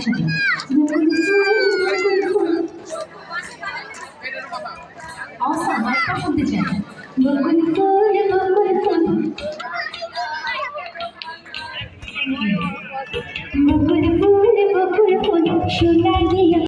একসাথে অবস্থা মাইকটা শুনতে চাই বকুল ফুল বকুল ফুল বকুল ফুল বকুল ফুল সোনালি